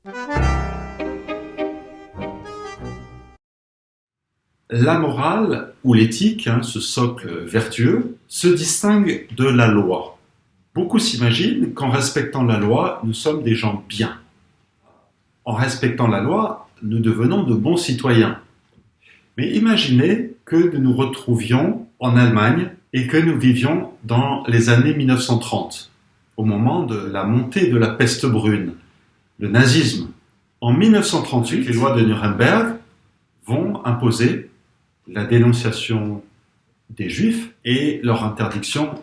La morale ou l'éthique, ce socle vertueux, se distingue de la loi. Beaucoup s'imaginent qu'en respectant la loi, nous sommes des gens bien. En respectant la loi, nous devenons de bons citoyens. Mais imaginez que nous nous retrouvions en Allemagne et que nous vivions dans les années 1930, au moment de la montée de la peste brune, le nazisme. En 1938, les lois de Nuremberg vont imposer la dénonciation des Juifs et leur interdiction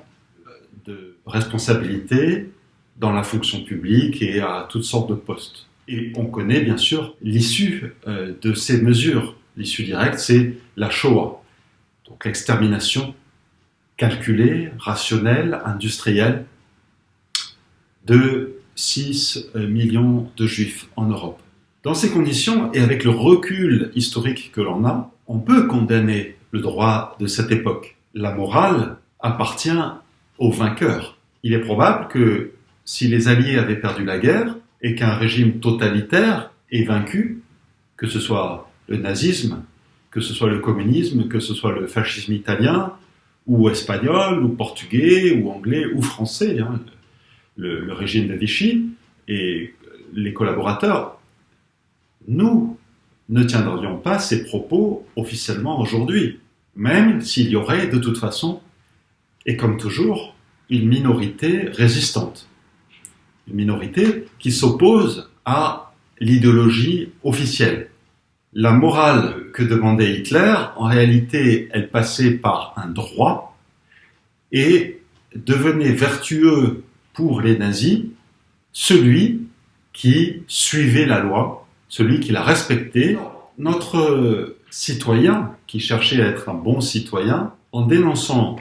de responsabilité dans la fonction publique et à toutes sortes de postes. Et on connaît bien sûr l'issue de ces mesures. L'issue directe, c'est la Shoah, donc l'extermination calculée, rationnelle, industrielle de 6 millions de Juifs en Europe. Dans ces conditions, et avec le recul historique que l'on a, on peut condamner le droit de cette époque. La morale appartient aux vainqueurs. Il est probable que si les Alliés avaient perdu la guerre et qu'un régime totalitaire est vaincu, que ce soit le nazisme, que ce soit le communisme, que ce soit le fascisme italien, ou espagnol, ou portugais, ou anglais, ou français, le régime de Vichy et les collaborateurs, nous ne tiendrions pas ces propos officiellement aujourd'hui, même s'il y aurait de toute façon, et comme toujours, une minorité résistante. Une minorité qui s'oppose à l'idéologie officielle. La morale que demandait Hitler, en réalité, elle passait par un droit et devenait vertueux pour les nazis celui qui suivait la loi, celui qui la respectait. Notre citoyen qui cherchait à être un bon citoyen, en dénonçant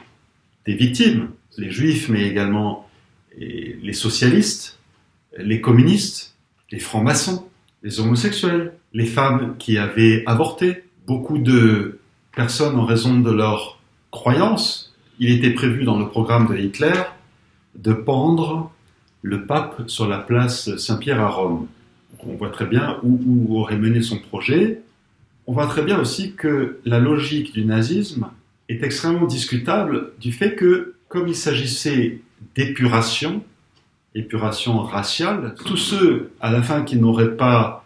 des victimes, les juifs mais également les socialistes, les communistes, les francs-maçons, les homosexuels, les femmes qui avaient avorté, beaucoup de personnes en raison de leur croyance. Il était prévu dans le programme de Hitler de pendre le pape sur la place Saint-Pierre à Rome. On voit très bien où aurait mené son projet. On voit très bien aussi que la logique du nazisme est extrêmement discutable du fait que, comme il s'agissait d'épuration raciale, tous ceux, à la fin, qui n'auraient pas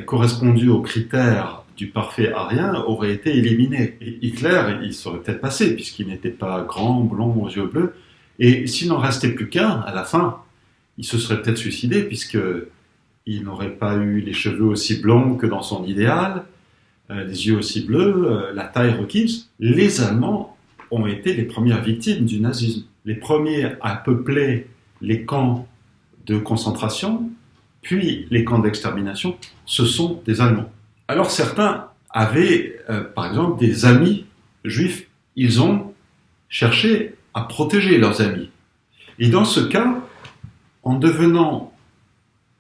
correspondu aux critères du parfait arien auraient été éliminés. Et Hitler, il serait peut-être passé, puisqu'il n'était pas grand, blond, aux yeux bleus. Et s'il n'en restait plus qu'un, à la fin, il se serait peut-être suicidé, puisqu'il n'aurait pas eu les cheveux aussi blonds que dans son idéal, les yeux aussi bleus, la taille requise. Les Allemands ont été les premières victimes du nazisme. Les premiers à peupler les camps de concentration, puis les camps d'extermination, ce sont des Allemands. Alors certains avaient, par exemple, des amis juifs. Ils ont cherché à protéger leurs amis. Et dans ce cas, en devenant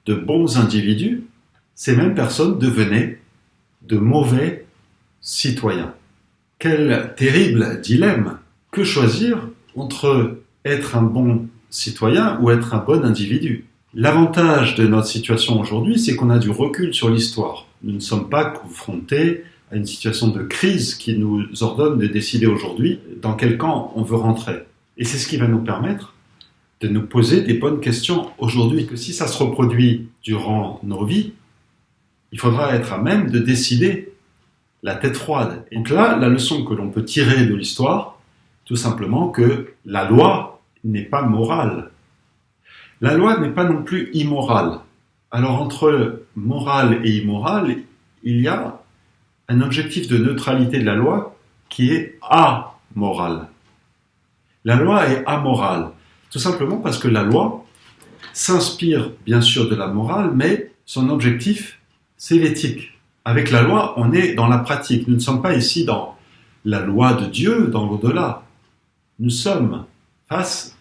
de bons individus, ces mêmes personnes devenaient de mauvais citoyens. Quel terrible dilemme! Que choisir entre être un bon citoyen ou être un bon individu? L'avantage de notre situation aujourd'hui, c'est qu'on a du recul sur l'histoire. Nous ne sommes pas confrontés à une situation de crise qui nous ordonne de décider aujourd'hui dans quel camp on veut rentrer. Et c'est ce qui va nous permettre de nous poser des bonnes questions aujourd'hui. Que si ça se reproduit durant nos vies, il faudra être à même de décider la tête froide. Et donc là, la leçon que l'on peut tirer de l'histoire, tout simplement que la loi n'est pas morale. La loi n'est pas non plus immorale. Alors entre morale et immoral, il y a un objectif de neutralité de la loi qui est amoral. La loi est amorale, tout simplement parce que la loi s'inspire bien sûr de la morale, mais son objectif, c'est l'éthique. Avec la loi, on est dans la pratique. Nous ne sommes pas ici dans la loi de Dieu, dans l'au-delà. Nous sommes face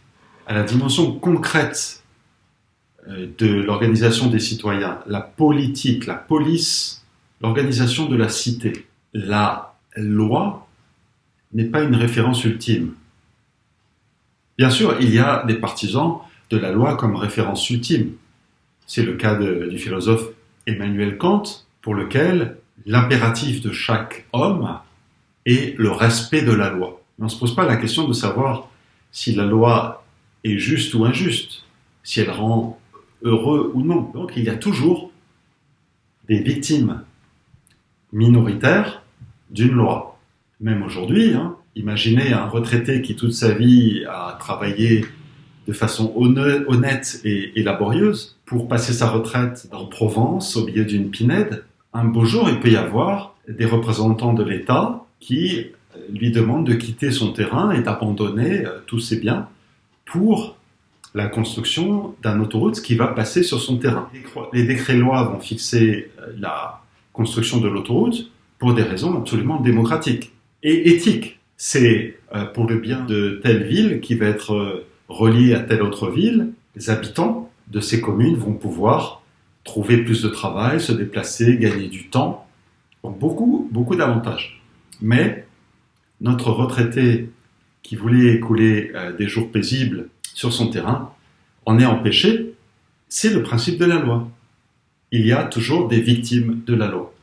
à la dimension concrète de l'organisation des citoyens, la politique, la police, l'organisation de la cité. La loi n'est pas une référence ultime. Bien sûr, il y a des partisans de la loi comme référence ultime. C'est le cas du philosophe Emmanuel Kant, pour lequel l'impératif de chaque homme est le respect de la loi. On ne se pose pas la question de savoir si la loi est juste ou injuste, si elle rend heureux ou non. Donc il y a toujours des victimes minoritaires d'une loi. Même aujourd'hui, imaginez un retraité qui toute sa vie a travaillé de façon honnête et laborieuse pour passer sa retraite en Provence au milieu d'une pinède. Un beau jour, il peut y avoir des représentants de l'État qui lui demandent de quitter son terrain et d'abandonner tous ses biens pour la construction d'un autoroute qui va passer sur son terrain. Les décrets-lois vont fixer la construction de l'autoroute pour des raisons absolument démocratiques et éthiques. C'est pour le bien de telle ville qui va être reliée à telle autre ville. Les habitants de ces communes vont pouvoir trouver plus de travail, se déplacer, gagner du temps. Donc beaucoup d'avantages. Mais notre retraité qui voulait écouler des jours paisibles sur son terrain en est empêché. C'est le principe de la loi. Il y a toujours des victimes de la loi.